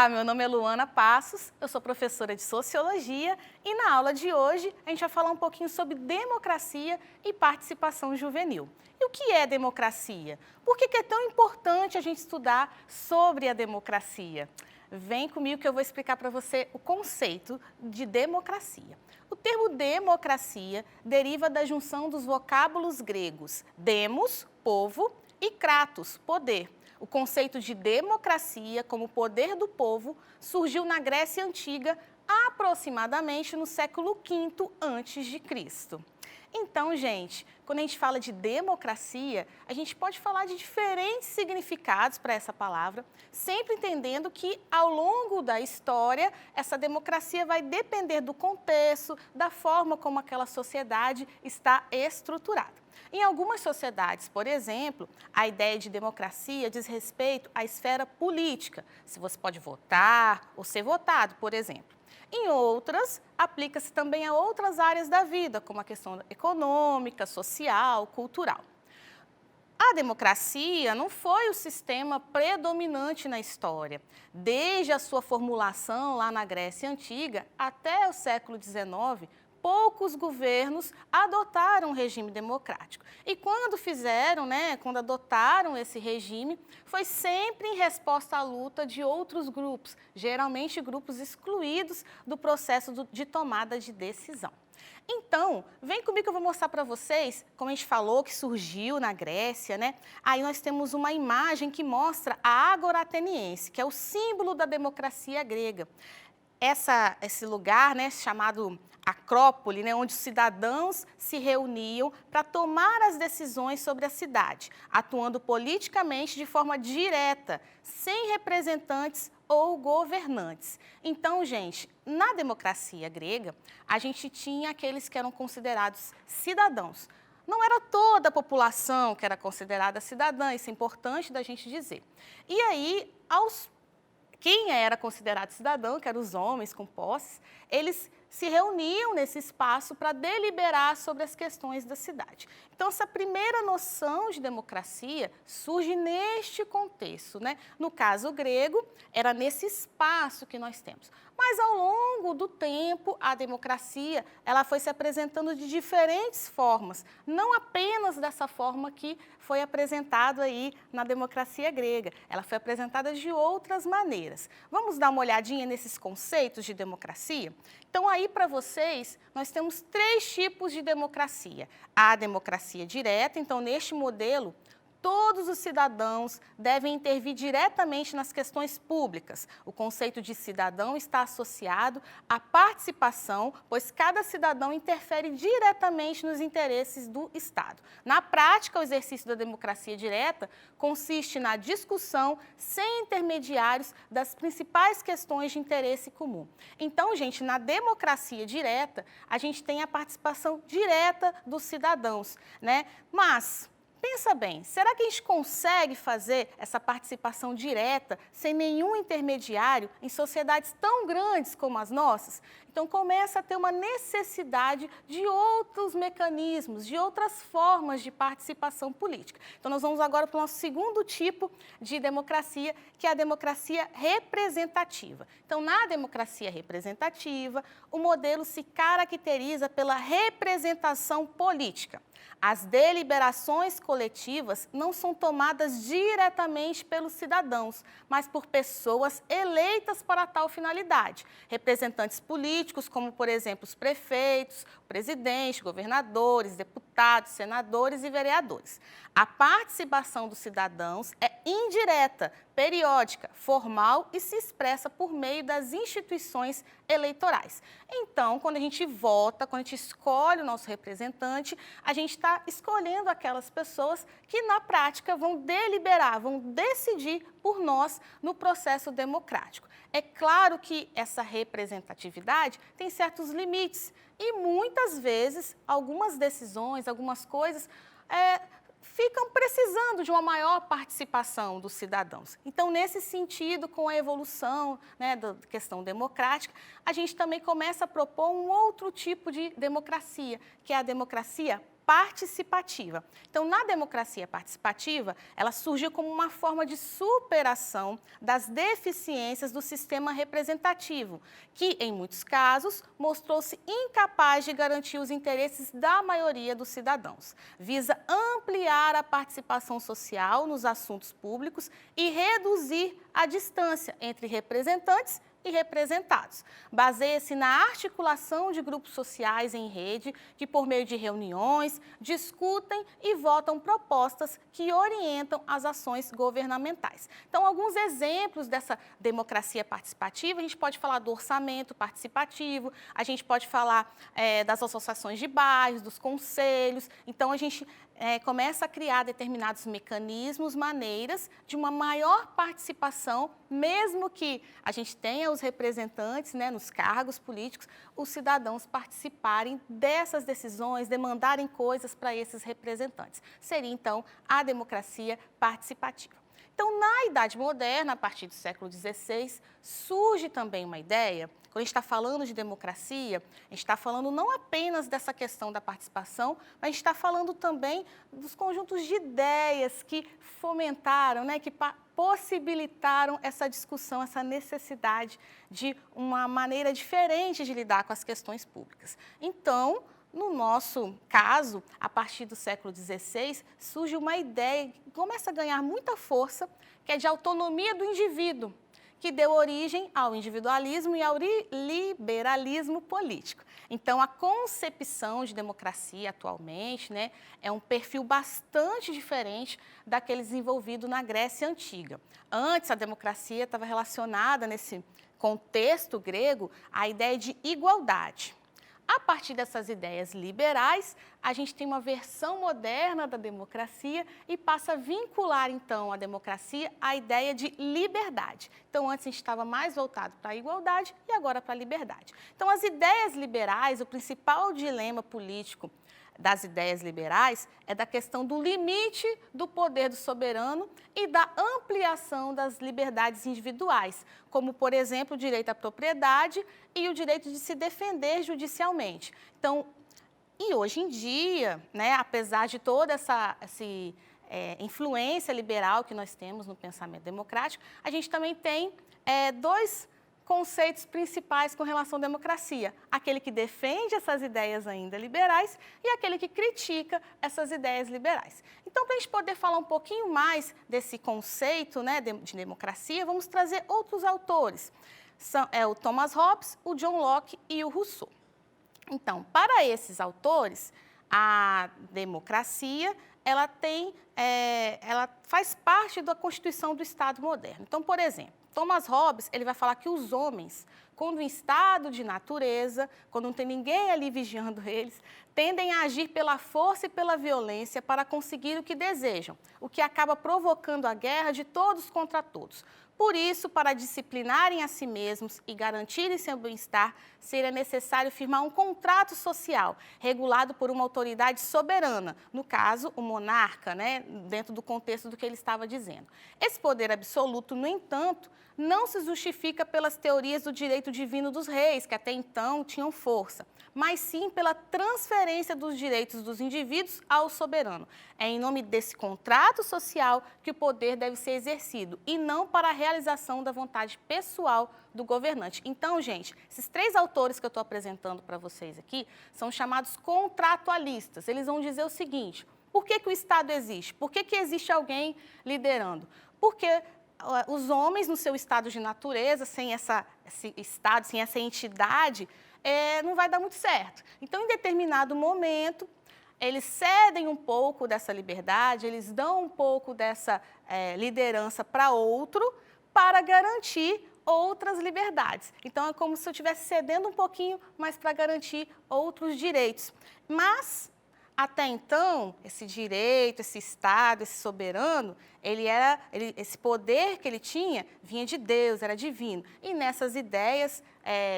Olá, meu nome é Luana Passos, eu sou professora de Sociologia e na aula de hoje a gente vai falar um pouquinho sobre democracia e participação juvenil. E o que é democracia? Por que é tão importante a gente estudar sobre a democracia? Vem comigo que eu vou explicar para você o conceito de democracia. O termo democracia deriva da junção dos vocábulos gregos demos, povo, e kratos, poder. O conceito de democracia como poder do povo surgiu na Grécia Antiga aproximadamente no século V a.C. Então, gente, quando a gente fala de democracia, a gente pode falar de diferentes significados para essa palavra, sempre entendendo que ao longo da história, essa democracia vai depender do contexto, da forma como aquela sociedade está estruturada. Em algumas sociedades, por exemplo, a ideia de democracia diz respeito à esfera política, se você pode votar ou ser votado, por exemplo. Em outras, aplica-se também a outras áreas da vida, como a questão econômica, social, cultural. A democracia não foi o sistema predominante na história. Desde a sua formulação lá na Grécia Antiga até o século XIX, poucos governos adotaram o regime democrático. E quando quando adotaram esse regime, foi sempre em resposta à luta de outros grupos, geralmente grupos excluídos do processo de tomada de decisão. Então, vem comigo que eu vou mostrar para vocês, como a gente falou, que surgiu na Grécia, né? Aí nós temos uma imagem que mostra a Ágora Ateniense, que é o símbolo da democracia grega. Esse lugar, né, chamado Acrópole, né, onde os cidadãos se reuniam para tomar as decisões sobre a cidade, atuando politicamente de forma direta, sem representantes ou governantes. Então, gente, na democracia grega, a gente tinha aqueles que eram considerados cidadãos. Não era toda a população que era considerada cidadã, isso é importante da gente dizer. E aí, quem era considerado cidadão, que eram os homens com posses, eles se reuniam nesse espaço para deliberar sobre as questões da cidade. Então, essa primeira noção de democracia surge neste contexto, né? No caso grego, era nesse espaço que nós temos. Mas, ao longo do tempo, a democracia ela foi se apresentando de diferentes formas, não apenas dessa forma que foi apresentado aí na democracia grega. Ela foi apresentada de outras maneiras. Vamos dar uma olhadinha nesses conceitos de democracia? Então, aí para vocês, nós temos 3 tipos de democracia. A democracia direta, então, neste modelo, todos os cidadãos devem intervir diretamente nas questões públicas. O conceito de cidadão está associado à participação, pois cada cidadão interfere diretamente nos interesses do Estado. Na prática, o exercício da democracia direta consiste na discussão, sem intermediários, das principais questões de interesse comum. Então, gente, na democracia direta, a gente tem a participação direta dos cidadãos, né? Mas pensa bem, será que a gente consegue fazer essa participação direta, sem nenhum intermediário, em sociedades tão grandes como as nossas? Então, começa a ter uma necessidade de outros mecanismos, de outras formas de participação política. Então, nós vamos agora para o nosso segundo tipo de democracia, que é a democracia representativa. Então, na democracia representativa, o modelo se caracteriza pela representação política. As deliberações coletivas não são tomadas diretamente pelos cidadãos, mas por pessoas eleitas para tal finalidade. Representantes políticos, como, por exemplo, os prefeitos, o presidente, governadores, deputados, senadores e vereadores. A participação dos cidadãos é indireta, periódica, formal e se expressa por meio das instituições eleitorais. Então, quando a gente vota, quando a gente escolhe o nosso representante, a gente está escolhendo aquelas pessoas que, na prática, vão deliberar, vão decidir por nós no processo democrático. É claro que essa representatividade tem certos limites e, muitas vezes, algumas decisões, algumas coisas ficam precisando de uma maior participação dos cidadãos. Então, nesse sentido, com a evolução, né, da questão democrática, a gente também começa a propor um outro tipo de democracia, que é a democracia participativa. Então, na democracia participativa, ela surgiu como uma forma de superação das deficiências do sistema representativo, que, em muitos casos, mostrou-se incapaz de garantir os interesses da maioria dos cidadãos. Visa ampliar a participação social nos assuntos públicos e reduzir a distância entre representantes e representados. Baseia-se na articulação de grupos sociais em rede que, por meio de reuniões, discutem e votam propostas que orientam as ações governamentais. Então, alguns exemplos dessa democracia participativa, a gente pode falar do orçamento participativo, a gente pode falar das associações de bairros, dos conselhos. Então, a gente começa a criar determinados mecanismos, maneiras de uma maior participação, mesmo que a gente tenha os representantes, né, nos cargos políticos, os cidadãos participarem dessas decisões, demandarem coisas para esses representantes. Seria, então, a democracia participativa. Então, na Idade Moderna, a partir do século XVI, surge também uma ideia. Quando a gente está falando de democracia, a gente está falando não apenas dessa questão da participação, mas a gente está falando também dos conjuntos de ideias que fomentaram, né, que possibilitaram essa discussão, essa necessidade de uma maneira diferente de lidar com as questões públicas. Então, no nosso caso, a partir do século XVI, surge uma ideia que começa a ganhar muita força, que é de autonomia do indivíduo, que deu origem ao individualismo e ao liberalismo político. Então, a concepção de democracia atualmente, né, é um perfil bastante diferente daquele desenvolvido na Grécia Antiga. Antes, a democracia estava relacionada, nesse contexto grego, à ideia de igualdade. A partir dessas ideias liberais, a gente tem uma versão moderna da democracia e passa a vincular, então, a democracia à ideia de liberdade. Então, antes a gente estava mais voltado para a igualdade e agora para a liberdade. Então, as ideias liberais, o principal dilema político das ideias liberais é da questão do limite do poder do soberano e da ampliação das liberdades individuais, como, por exemplo, o direito à propriedade e o direito de se defender judicialmente. Então, e hoje em dia, né, apesar de toda essa influência liberal que nós temos no pensamento democrático, a gente também tem dois conceitos principais com relação à democracia. Aquele que defende essas ideias ainda liberais e aquele que critica essas ideias liberais. Então, para a gente poder falar um pouquinho mais desse conceito, né, de democracia, vamos trazer outros autores. São o Thomas Hobbes, o John Locke e o Rousseau. Então, para esses autores, a democracia ela faz parte da Constituição do Estado moderno. Então, por exemplo, Thomas Hobbes, ele vai falar que os homens, quando em estado de natureza, quando não tem ninguém ali vigiando eles, tendem a agir pela força e pela violência para conseguir o que desejam, o que acaba provocando a guerra de todos contra todos. Por isso, para disciplinarem a si mesmos e garantirem seu bem-estar, seria necessário firmar um contrato social, regulado por uma autoridade soberana, no caso, o monarca, né, dentro do contexto do que ele estava dizendo. Esse poder absoluto, no entanto, não se justifica pelas teorias do direito divino dos reis, que até então tinham força, mas sim pela transferência dos direitos dos indivíduos ao soberano. É em nome desse contrato social que o poder deve ser exercido, e não para a realização da vontade pessoal do governante. Então, gente, esses três autores que eu estou apresentando para vocês aqui são chamados contratualistas. Eles vão dizer o seguinte: por que o Estado existe? Por que existe alguém liderando? Porque os homens, no seu estado de natureza, sem esse estado, sem essa entidade, não vai dar muito certo. Então, em determinado momento, eles cedem um pouco dessa liberdade, eles dão um pouco dessa liderança para outro, para garantir outras liberdades. Então, é como se eu estivesse cedendo um pouquinho, mas para garantir outros direitos. Mas, até então, esse direito, esse Estado, esse soberano, esse poder que ele tinha vinha de Deus, era divino. E nessas ideias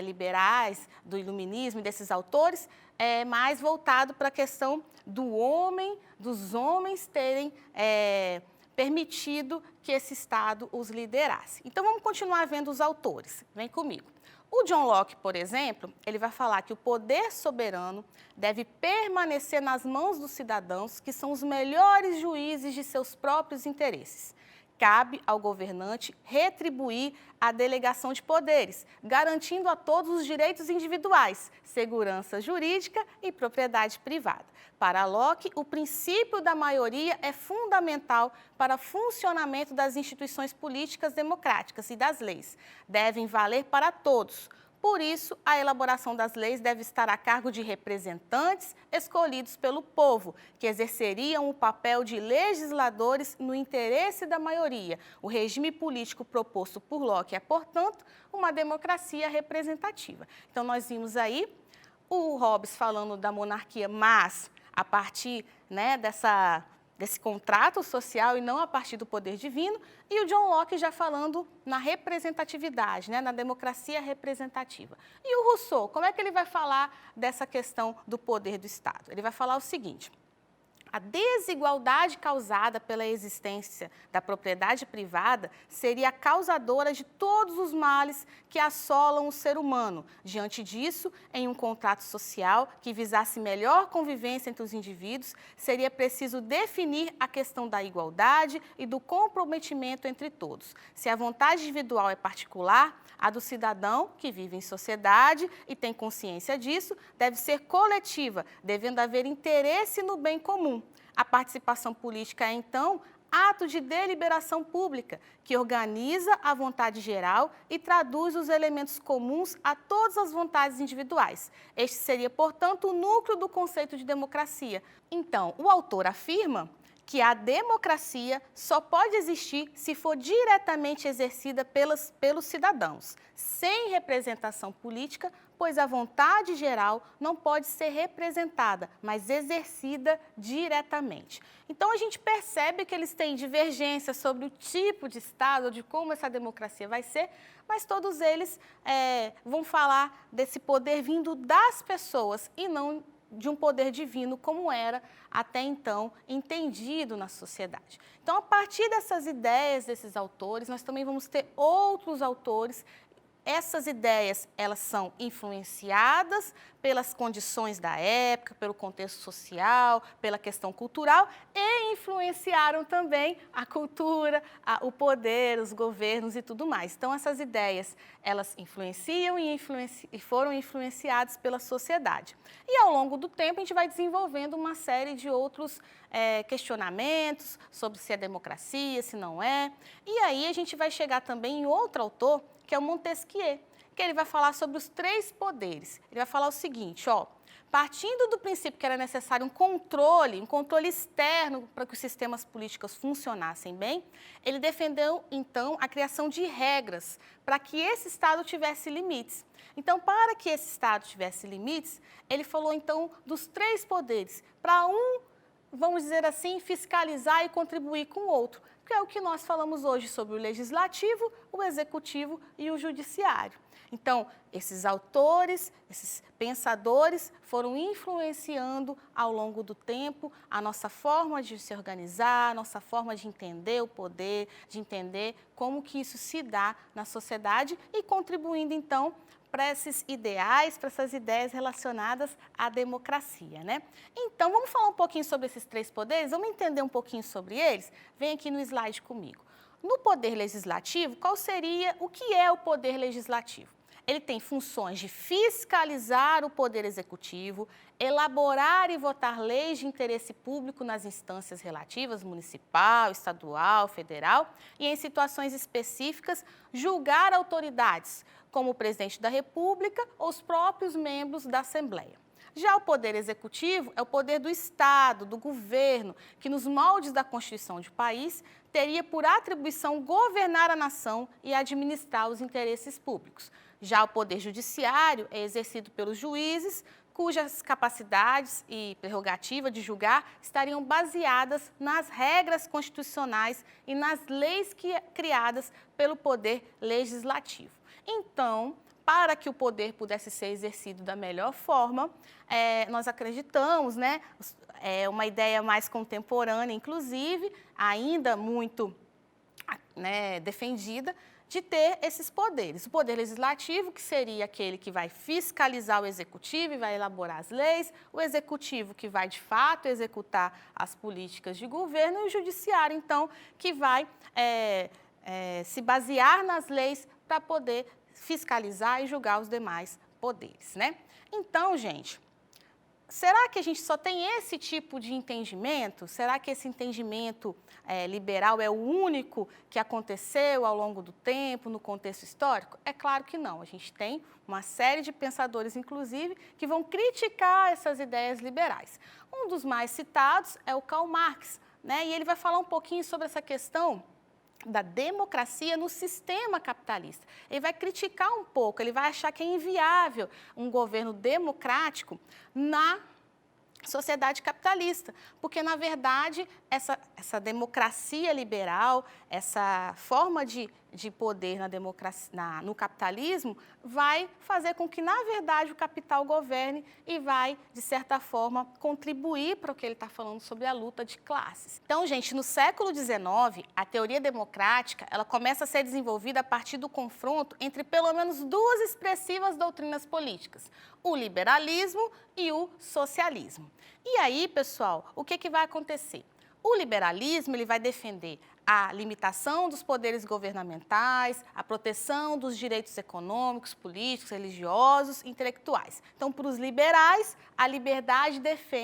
liberais, do iluminismo e desses autores, é mais voltado para a questão do homem, dos homens terem permitido que esse Estado os liderasse. Então, vamos continuar vendo os autores. Vem comigo. O John Locke, por exemplo, ele vai falar que o poder soberano deve permanecer nas mãos dos cidadãos, que são os melhores juízes de seus próprios interesses. Cabe ao governante retribuir a delegação de poderes, garantindo a todos os direitos individuais, segurança jurídica e propriedade privada. Para Locke, o princípio da maioria é fundamental para o funcionamento das instituições políticas democráticas e das leis. Devem valer para todos. Por isso, a elaboração das leis deve estar a cargo de representantes escolhidos pelo povo, que exerceriam o papel de legisladores no interesse da maioria. O regime político proposto por Locke é, portanto, uma democracia representativa. Então, nós vimos aí o Hobbes falando da monarquia, mas a partir, desse contrato social e não a partir do poder divino, e o John Locke já falando na representatividade, na democracia representativa. E o Rousseau, como é que ele vai falar dessa questão do poder do Estado? Ele vai falar o seguinte: a desigualdade causada pela existência da propriedade privada seria a causadora de todos os males que assolam o ser humano. Diante disso, em um contrato social que visasse melhor convivência entre os indivíduos, seria preciso definir a questão da igualdade e do comprometimento entre todos. Se a vontade individual é particular, a do cidadão, que vive em sociedade e tem consciência disso, deve ser coletiva, devendo haver interesse no bem comum. A participação política é, então, ato de deliberação pública, que organiza a vontade geral e traduz os elementos comuns a todas as vontades individuais. Este seria, portanto, o núcleo do conceito de democracia. Então, o autor afirma que a democracia só pode existir se for diretamente exercida pelos cidadãos, sem representação política, pois a vontade geral não pode ser representada, mas exercida diretamente. Então, a gente percebe que eles têm divergências sobre o tipo de Estado, de como essa democracia vai ser, mas todos eles vão falar desse poder vindo das pessoas e não de um poder divino, como era até então entendido na sociedade. Então, a partir dessas ideias desses autores, nós também vamos ter outros autores. Essas ideias, elas são influenciadas pelas condições da época, pelo contexto social, pela questão cultural e influenciaram também a cultura, o poder, os governos e tudo mais. Então, essas ideias, elas influenciam e foram influenciadas pela sociedade. E, ao longo do tempo, a gente vai desenvolvendo uma série de outros questionamentos sobre se é democracia, se não é. E aí, a gente vai chegar também em outro autor, que é o Montesquieu, que ele vai falar sobre os 3 poderes. Ele vai falar o seguinte, partindo do princípio que era necessário um controle externo para que os sistemas políticos funcionassem bem, ele defendeu, então, a criação de regras para que esse Estado tivesse limites. Então, para que esse Estado tivesse limites, ele falou, então, dos 3 poderes, para vamos dizer assim, fiscalizar e contribuir com o outro, que é o que nós falamos hoje sobre o legislativo, o executivo e o judiciário. Então, esses autores, esses pensadores foram influenciando ao longo do tempo a nossa forma de se organizar, a nossa forma de entender o poder, de entender como que isso se dá na sociedade e contribuindo, então, para esses ideais, para essas ideias relacionadas à democracia, Então, vamos falar um pouquinho sobre esses 3 poderes? Vamos entender um pouquinho sobre eles? Vem aqui no slide comigo. No poder legislativo, o que é o poder legislativo? Ele tem funções de fiscalizar o poder executivo, elaborar e votar leis de interesse público nas instâncias relativas, municipal, estadual, federal, e em situações específicas, julgar autoridades, como o presidente da República ou os próprios membros da Assembleia. Já o poder executivo é o poder do Estado, do governo, que nos moldes da Constituição de país teria por atribuição governar a nação e administrar os interesses públicos. Já o poder judiciário é exercido pelos juízes, cujas capacidades e prerrogativa de julgar estariam baseadas nas regras constitucionais e nas leis criadas pelo poder legislativo. Então, para que o poder pudesse ser exercido da melhor forma, nós acreditamos, né, é uma ideia mais contemporânea, inclusive, ainda muito, né, defendida, de ter esses poderes. O poder legislativo, que seria aquele que vai fiscalizar o executivo e vai elaborar as leis, o executivo que vai, de fato, executar as políticas de governo, e o judiciário, então, que vai se basear nas leis para poder fiscalizar e julgar os demais poderes, né? Então, gente, será que a gente só tem esse tipo de entendimento? Será que esse entendimento liberal é o único que aconteceu ao longo do tempo, no contexto histórico? É claro que não. A gente tem uma série de pensadores, inclusive, que vão criticar essas ideias liberais. Um dos mais citados é o Karl Marx, né? E ele vai falar um pouquinho sobre essa questão da democracia no sistema capitalista. Ele vai criticar um pouco, ele vai achar que é inviável um governo democrático na sociedade capitalista, porque, na verdade, essa democracia liberal, essa forma de poder no capitalismo, vai fazer com que, na verdade, o capital governe e vai, de certa forma, contribuir para o que ele está falando sobre a luta de classes. Então, gente, no século XIX, a teoria democrática ela começa a ser desenvolvida a partir do confronto entre, pelo menos, duas expressivas doutrinas políticas, o liberalismo e o socialismo. E aí, pessoal, o que vai acontecer? O liberalismo ele vai defender a limitação dos poderes governamentais, a proteção dos direitos econômicos, políticos, religiosos, intelectuais. Então, para os liberais, a liberdade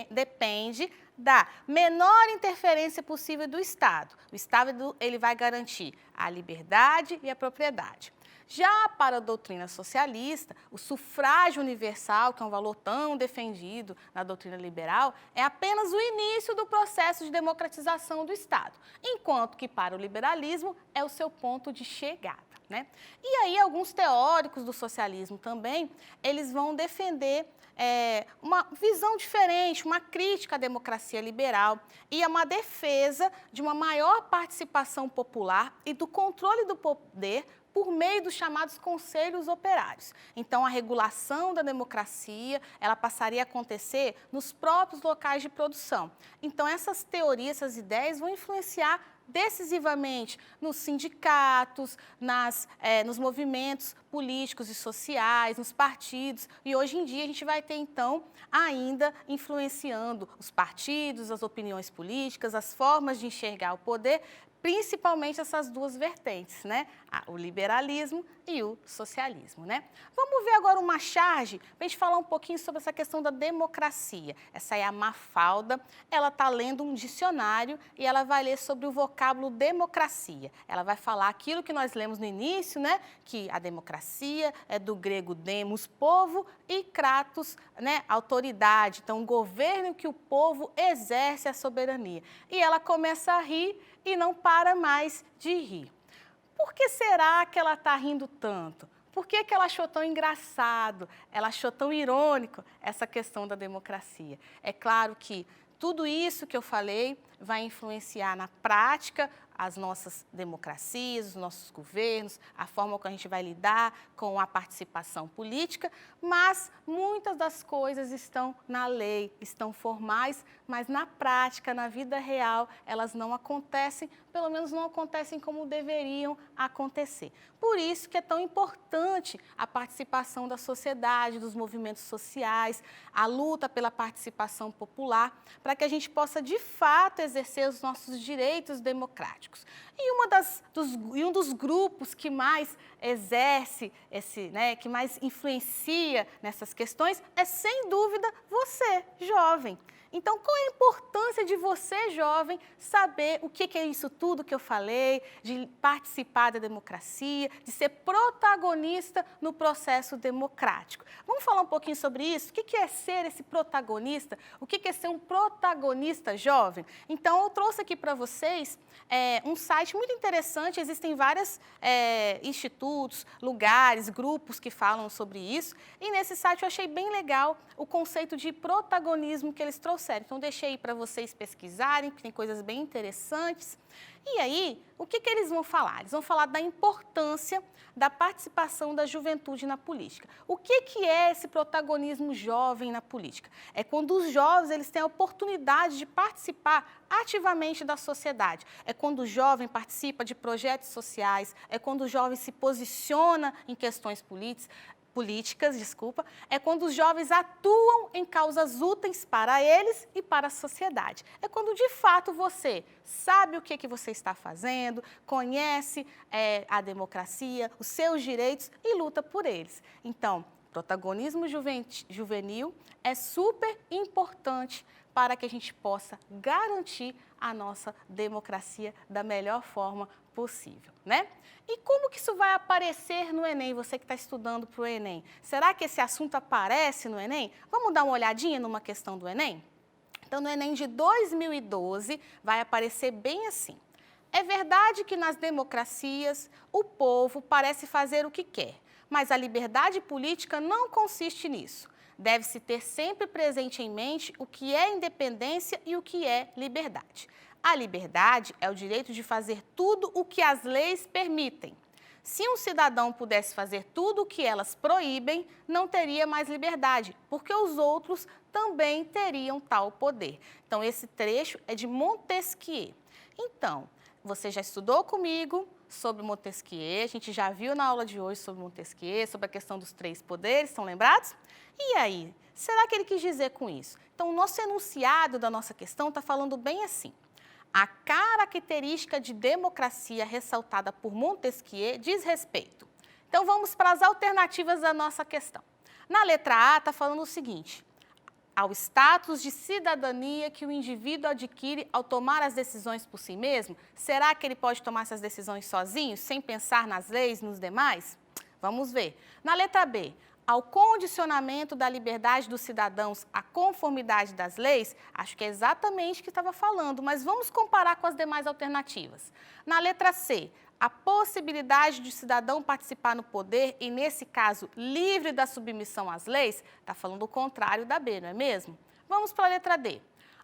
depende da menor interferência possível do Estado. O Estado ele vai garantir a liberdade e a propriedade. Já para a doutrina socialista, o sufrágio universal, que é um valor tão defendido na doutrina liberal, é apenas o início do processo de democratização do Estado, enquanto que para o liberalismo é o seu ponto de chegada, né? E aí alguns teóricos do socialismo também, eles vão defender uma visão diferente, uma crítica à democracia liberal e a uma defesa de uma maior participação popular e do controle do poder por meio dos chamados conselhos operários. Então, a regulação da democracia, ela passaria a acontecer nos próprios locais de produção. Então, essas teorias, essas ideias vão influenciar decisivamente nos sindicatos, nos movimentos políticos e sociais, nos partidos. E hoje em dia a gente vai ter, então, ainda influenciando os partidos, as opiniões políticas, as formas de enxergar o poder, principalmente essas duas vertentes, né? O liberalismo e o socialismo, né? Vamos ver agora uma charge para a gente falar um pouquinho sobre essa questão da democracia. Essa é a Mafalda, ela está lendo um dicionário e ela vai ler sobre o vocábulo democracia. Ela vai falar aquilo que nós lemos no início, né? Que a democracia é do grego demos, povo, e kratos, né? Autoridade. Então, um governo que o povo exerce a soberania. E ela começa a rir e não para mais de rir. Por que será que ela está rindo tanto? Por que ela achou tão engraçado, ela achou tão irônico essa questão da democracia? É claro que tudo isso que eu falei vai influenciar na prática as nossas democracias, os nossos governos, a forma como a gente vai lidar com a participação política, mas muitas das coisas estão na lei, estão formais, mas na prática, na vida real, elas não acontecem, pelo menos não acontecem como deveriam acontecer. Por isso que é tão importante a participação da sociedade, dos movimentos sociais, a luta pela participação popular, para que a gente possa, de fato, exercer os nossos direitos democráticos. E um dos grupos que mais exerce, que mais influencia nessas questões é, sem dúvida, você, jovem. Então, qual é a importância de você, jovem, saber o que é isso tudo que eu falei, de participar da democracia, de ser protagonista no processo democrático? Vamos falar um pouquinho sobre isso? O que é ser esse protagonista? O que é ser um protagonista jovem? Então, eu trouxe aqui para vocês um site muito interessante, existem vários institutos, lugares, grupos que falam sobre isso, e nesse site eu achei bem legal o conceito de protagonismo que eles trouxeram. Então, deixei aí para vocês pesquisarem, que tem coisas bem interessantes. E aí, o que eles vão falar? Eles vão falar da importância da participação da juventude na política. O que é esse protagonismo jovem na política? É quando os jovens eles têm a oportunidade de participar ativamente da sociedade. É quando o jovem participa de projetos sociais, é quando o jovem se posiciona em questões políticas, é quando os jovens atuam em causas úteis para eles e para a sociedade. É quando, de fato, você sabe o que você está fazendo, conhece a democracia, os seus direitos e luta por eles. Então, protagonismo juvenil é super importante para que a gente possa garantir a nossa democracia da melhor forma possível, né? E como que isso vai aparecer no Enem, você que está estudando para o Enem? Será que esse assunto aparece no Enem? Vamos dar uma olhadinha numa questão do Enem? Então, no Enem de 2012, vai aparecer bem assim. É verdade que nas democracias o povo parece fazer o que quer, mas a liberdade política não consiste nisso. Deve-se ter sempre presente em mente o que é independência e o que é liberdade. A liberdade é o direito de fazer tudo o que as leis permitem. Se um cidadão pudesse fazer tudo o que elas proíbem, não teria mais liberdade, porque os outros também teriam tal poder. Então, esse trecho é de Montesquieu. Então, você já estudou comigo sobre Montesquieu, a gente já viu na aula de hoje sobre Montesquieu, sobre a questão dos 3 poderes, estão lembrados? E aí, será que ele quis dizer com isso? Então, o nosso enunciado da nossa questão está falando bem assim. A característica de democracia ressaltada por Montesquieu diz respeito. Então, vamos para as alternativas da nossa questão. Na letra A, está falando o seguinte: ao status de cidadania que o indivíduo adquire ao tomar as decisões por si mesmo? Será que ele pode tomar essas decisões sozinho, sem pensar nas leis, nos demais? Vamos ver. Na letra B, ao condicionamento da liberdade dos cidadãos à conformidade das leis, acho que é exatamente o que estava falando, mas vamos comparar com as demais alternativas. Na letra C, a possibilidade de o cidadão participar no poder e, nesse caso, livre da submissão às leis, está falando o contrário da B, não é mesmo? Vamos para a letra D.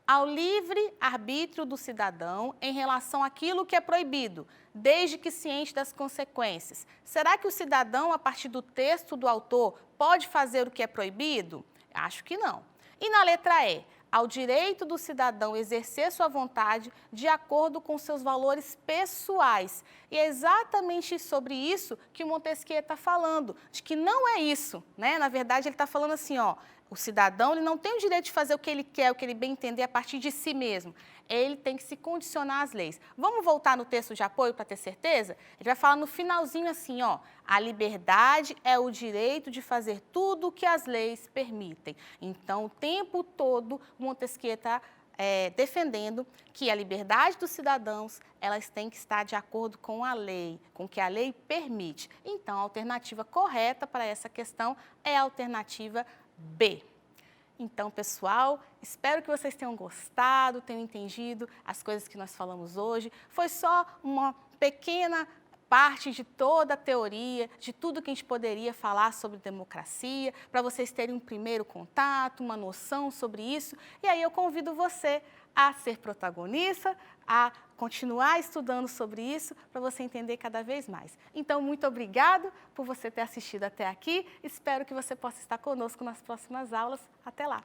Ao livre arbítrio do cidadão em relação àquilo que é proibido, desde que ciente das consequências. Será que o cidadão, a partir do texto do autor, pode fazer o que é proibido? Acho que não. E na letra E, ao direito do cidadão exercer sua vontade de acordo com seus valores pessoais. E é exatamente sobre isso que o Montesquieu está falando, de que não é isso, né? Na verdade, ele está falando assim, ó, o cidadão ele não tem o direito de fazer o que ele quer, o que ele bem entender a partir de si mesmo. Ele tem que se condicionar às leis. Vamos voltar no texto de apoio para ter certeza? Ele vai falar no finalzinho assim, ó, a liberdade é o direito de fazer tudo o que as leis permitem. Então, o tempo todo, Montesquieu está defendendo que a liberdade dos cidadãos, elas têm que estar de acordo com a lei, com o que a lei permite. Então, a alternativa correta para essa questão é a alternativa B. Então, pessoal, espero que vocês tenham gostado, tenham entendido as coisas que nós falamos hoje. Foi só uma pequena parte de toda a teoria, de tudo que a gente poderia falar sobre democracia, para vocês terem um primeiro contato, uma noção sobre isso. E aí eu convido você a ser protagonista, a continuar estudando sobre isso, para você entender cada vez mais. Então, muito obrigado por você ter assistido até aqui. Espero que você possa estar conosco nas próximas aulas. Até lá!